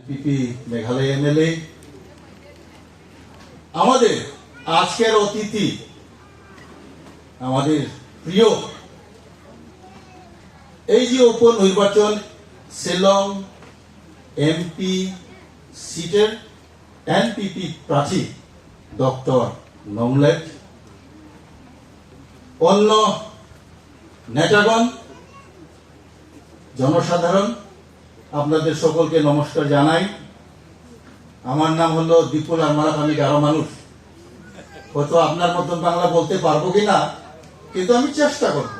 পিপি Meghalaya MLA, আমাদের আজকের অতিথি, আমাদের প্রিয় এই যে উপনির্বাচন শিলং এমপি সিটের এনপিপি প্রার্থী ডক্টর নমলেট, অন্য নেতাগণ, জনসাধারণ, আপনাদের সকলকে নমস্কার জানাই। আমার নাম হলো বিপুল আরমারাত, আমি গারো মানুষ। হয়তো আপনার মতন বাংলা বলতে পারবো কিনা, কিন্তু আমি চেষ্টা করব।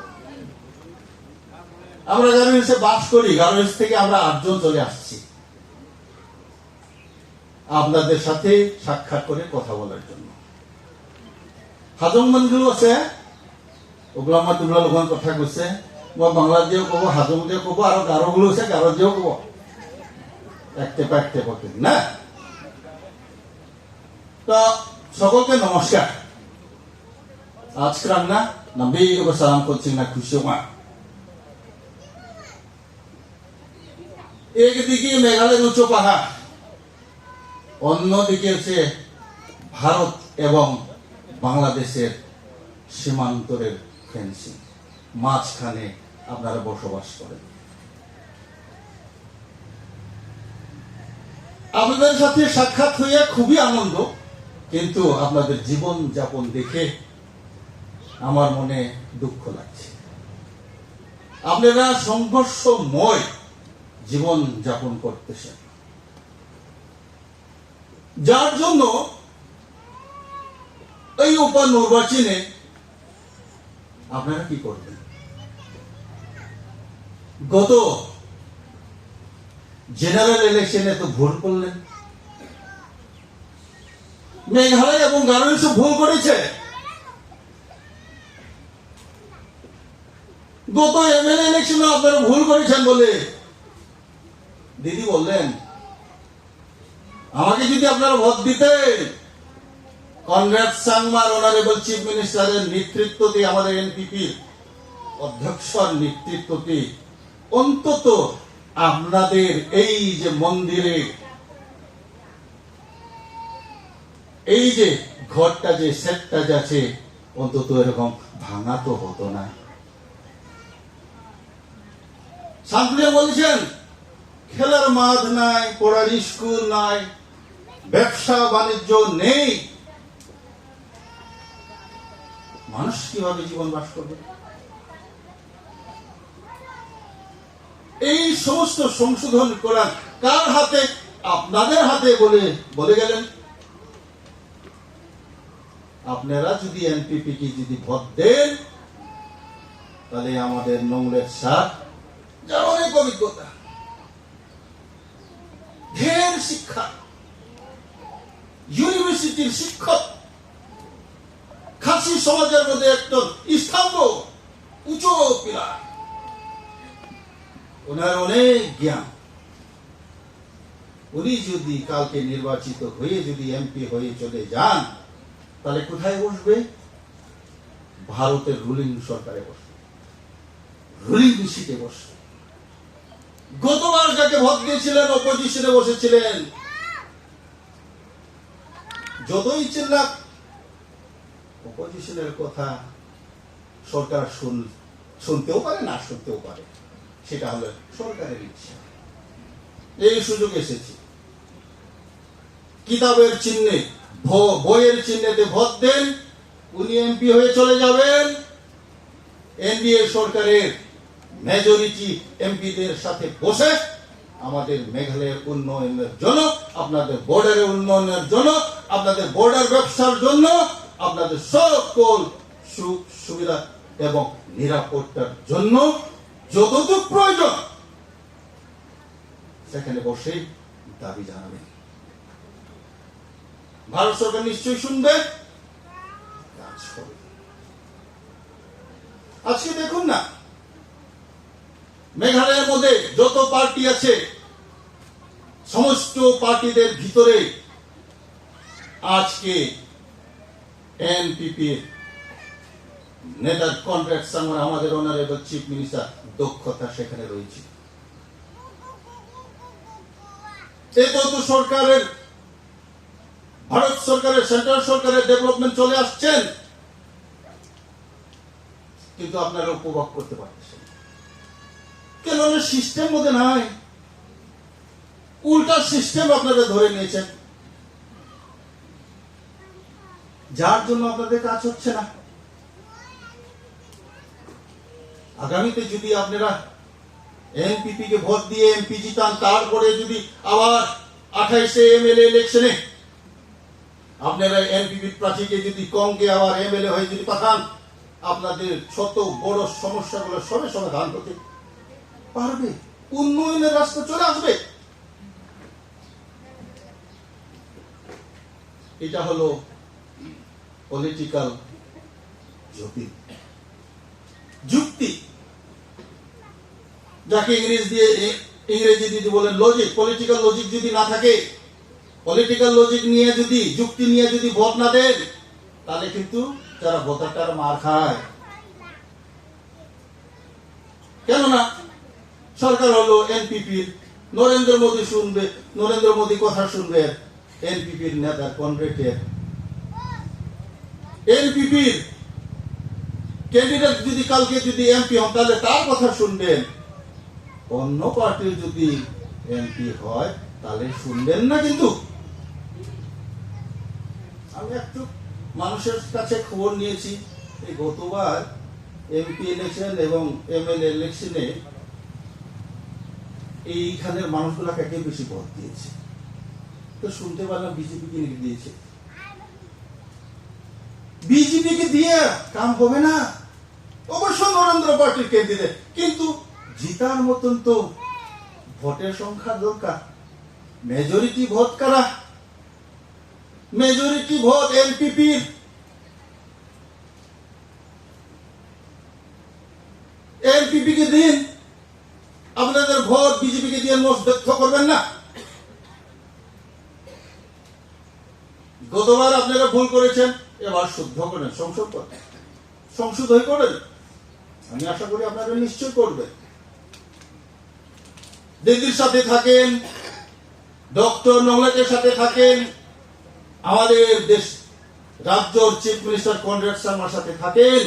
আমরা গার্মেন্টসে বাস করি, গার্মেন্টস থেকে আমরা 8 জন চলে আসছি আপনাদের সাথে সাক্ষাৎ করে কথা বলার জন্য। হাজং মানুষগুলো আছে, ওগুলো আমার তোমরা লোক কথা কৈছে, মই বাংলা দিয়েও কব, হাজং দিয়েও কব, আর গারো গুলো আছে গারো দিয়েও কব, একটে পথে না। তো সকলকে নমস্কার। আজকে আমরা নাবি সালাম করছি না, খুশি মা। একদিকে মেঘালয়ের উচ্চ পাহাড়, অন্যদিকে হচ্ছে ভারত এবং বাংলাদেশের সীমান্তরের ফেন্সিং, মাঝখানে আপনারা বসবাস করেন। আপনাদের সাথে সাক্ষাৎ হইয়া খুবই আনন্দ, কিন্তু আপনাদের জীবন যাপন দেখে আমার মনে দুঃখ লাগছে। আপনারা সংঘর্ষময় জীবন যাপন করতেছেন, যার জন্য এই উপনির্বাচনে আপনারা কি করবেন? গত জেনারেল ইলেকশনে তো ভুল করলেন, মেঘালয় এবং গার্মেন্টস ভুল করেছে। গত এমএলএ ইলেকশনে আপনারা ভুল করেছেন বলে দিদি বললেন, আমাকে যদি আপনারা ভোট দিতেন, কনরাড সাংমার অনারেবল চিফ মিনিস্টারের নেতৃত্বে, আমাদের এনপিপি অধ্যক্ষর নেতৃত্বে অন্তত আপনাদের এই যে মন্দিরে এই যে ঘরটা, যে সেটটা যাচ্ছে, অন্তত এরকম ভাঙা তো হতো না। সামনে বলছেন খেলার মাঠ নাই, পড়ার স্কুল নাই, ব্যবসা বাণিজ্য নেই, মানুষ কিভাবে জীবন বাস করবে? এই সমস্ত সংশোধন করার কার হাতে? আপনাদের হাতে বলে গেলেন। আপনারা যদি এনপিপি কে যদি ভোট দেন, তাহলে আমাদের নমলেট স্যার, যার অনেক অভিজ্ঞতা, ঢের শিক্ষা, ইউনিভার্সিটির শিক্ষক, খাসি সমাজের মধ্যে একজন স্তম্ভ, উঁচু পিলার, ওনার অনেক জ্ঞান। উনি যদি কালকে নির্বাচিত হয়ে যদি এমপি হয়ে চলে যান, তাহলে কোথায় বসবে? ভারতের রুলিং সরকারে বসবে, রুলিং সিটে বসবে। গতবার যাকে ভোট দিয়েছিলেন, অপোজিশনে বসেছিলেন, যতই চিল্লাক, অপোজিশনের কথা সরকার শুনতেও পারে, না শুনতেও পারে, সেটা হলো সরকারের ইচ্ছা। এই সুযোগ এসেছে, কিতাবের চিহ্নে, বইয়ের চিহ্নেতে ভোট দেন, উনি এমপি হয়ে চলে যাবেন। এনডিএ সরকারের মেজরিটি এমপিদের সাথে বসে আমাদের মেঘালয়ের উন্নয়নের জন্য, আপনাদের বর্ডারের উন্নয়নের জন্য, আপনাদের বর্ডার ব্যবসার জন্য, আপনাদের সকল সুবিধা এবং নিরাপত্তার জন্য যতটুকু প্রয়োজন সেখানে বসে দাবি জানাবেন। ভারত সরকার নিশ্চয়ই শুনবে, কাজ করবে। আজকে দেখুন না, মেঘালয়ের মধ্যে যত পার্টি আছে, সমস্ত পার্টিদের ভিতরে আজকে এনপিপি নেতা কনরাড সাংমা, আমাদের অনারেবল চিফ মিনিস্টার, দক্ষতা সেখানে রয়েছে। এত তো সরকারের, ভারত সরকারের, সেন্ট্রাল সরকারের ডেভেলপমেন্ট চলে আসছেন, কিন্তু আপনারা উপভোগ করতে পারতেছেন কেন? সিস্টেম মধ্যে নাই, উল্টা সিস্টেম আপনারা ধরে নিয়েছেন, যার জন্য আপনাদের কাজ হচ্ছে না। আগামীতে যদি আপনারা এনপিপি কে ভোট দিয়ে এমপি জিতান, তারপরে যদি আবার 28-এ এমএলএ ইলেকশনে আপনারা এনপিপি প্রার্থীকে যদি কমকে আবার এমএলএ হয়ে যদি পাঠান, আপনাদের ছোট বড় সমস্যাগুলো সবে সমাধান করতে পারবে, উন্নয়নের রাস্তা চলে আসবে। এটা হলো পলিটিক্যাল যুক্তি, যাকে ইংরেজি যদি বলেন লজিক। পলিটিক্যাল লজিক যদি না থাকে, পলিটিক্যাল লজিক নিয়ে যদি, যুক্তি নিয়ে যদি ভোট না দেন, তাহলে কিন্তু যারা ভোটারটার মার খায়। কেননা সরকার হলো এনপিপির, নরেন্দ্র মোদী শুনবে, নরেন্দ্র মোদী কথা শুনবে এনপিপির নেতা কনগ্রেসের। এনপিপির ক্যান্ডিডেট যদি কালকে যদি এমপি হন, তাহলে তার কথা শুনবেন। অন্য পার্টির যদি এমপি হয়, তাহলে শুনবেন না। কিন্তু আমি একটু মানুষের কাছে খবর নিয়েছি, এই গতবার এমপি ইলেকশন এবং এমএলএ ইলেকশনে এইখানের মানুষগুলা কাকে বেশি ভোট দিয়েছে, তো শুনতে পারলাম বিজেপি কে দিয়েছে। বিজেপি কে দিয়ে কাম হবে না, অবশ্য নরেন্দ্র পার্টির ক্যান্ডিডেট, কিন্তু জিতার মতন তো ভোটের সংখ্যা দরকার। মেজরিটি ভোট কারা? মেজরিটি ভোট এনপিপির। এনপিপি কে দিন, আপনাদের ভোট বিজেপি কে দিয়ে মোট ব্যর্থ করবেন না। গতবার আপনারা ভুল করেছেন, এবার শুদ্ধ করেন, সংশোধন করেন। আমি আশা করি আপনারা নিশ্চয় করবেন। দিদির সাথে থাকেন, ডক্টর নওলাকের সাথে থাকেন, আমাদের দেশ রাজ্যর চিফ মিনিস্টার কনরাড শর্মার সাথে থাকেন।